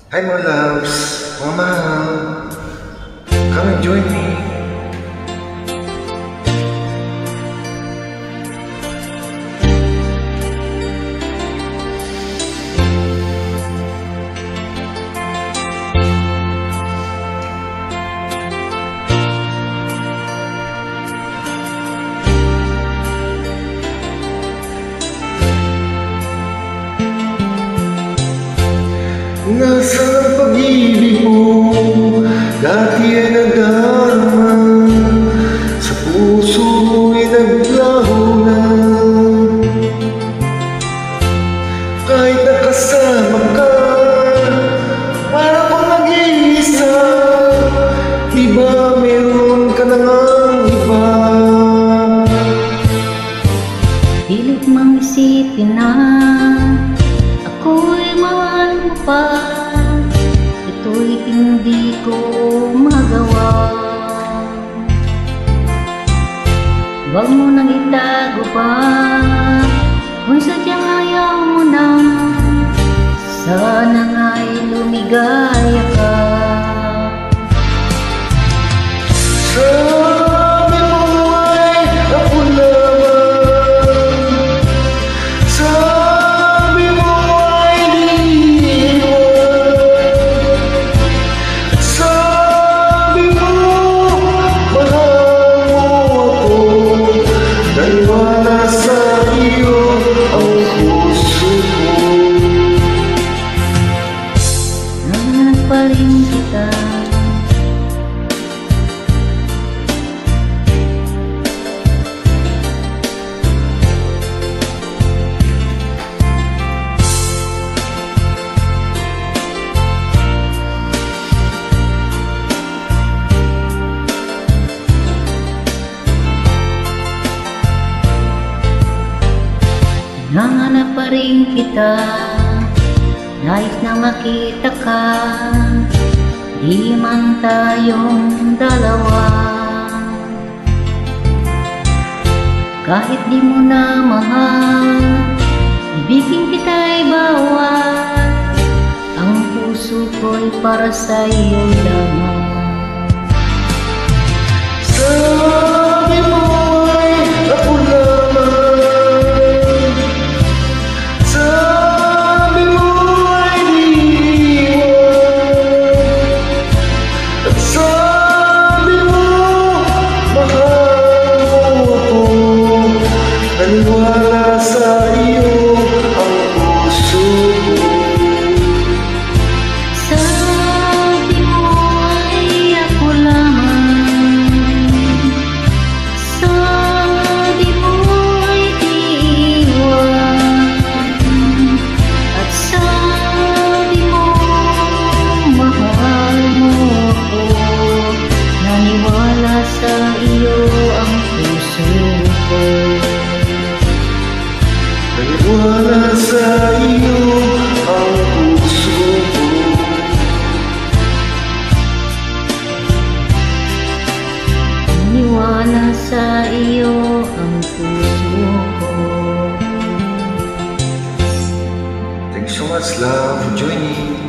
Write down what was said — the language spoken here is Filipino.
Hi mga loves, mga mahal, come and join me. Nasaan ang pag-ibig mo? Dati ay nadarama, sa puso mo'y naglaho na. Kahit nakasama ka, para kang nag-iisa. Di ba meron ka na ngang iba? Pilit mang isipin na ako'y mahal mo pa. Ito'y hindi ko magawa. Huwag mo nang itago pa kung sadyang ayaw mo na. Sana nga'y lumigaya ka. Sabi mo ay ako lamang, sabi mo ay iniwan, sabi mo mahal mo ako, naniwala sa iyo ang puso ko. Nanganap pa rin kita. Nanganap pa rin kita, nais na makita ka, di man tayong dalawa. Kahit di mo na mahal, ibigin kita'y bawal. Ang puso ko'y para sa'yo lamang. Sabi mo ay ako lamang, sabi mo ay iniwan, at sabi mo mahal mo ako, naniwala sa iyo ang puso ko. Sabi mo ay ako lamang, sabi mo ay di iwan, at sabi mo mahal mo ako, naniwala sa iyo ang puso ko. Naniwala sa iyo ang puso ko. Naniwala sa iyo ang puso ko. Thank you so much, love, for joining.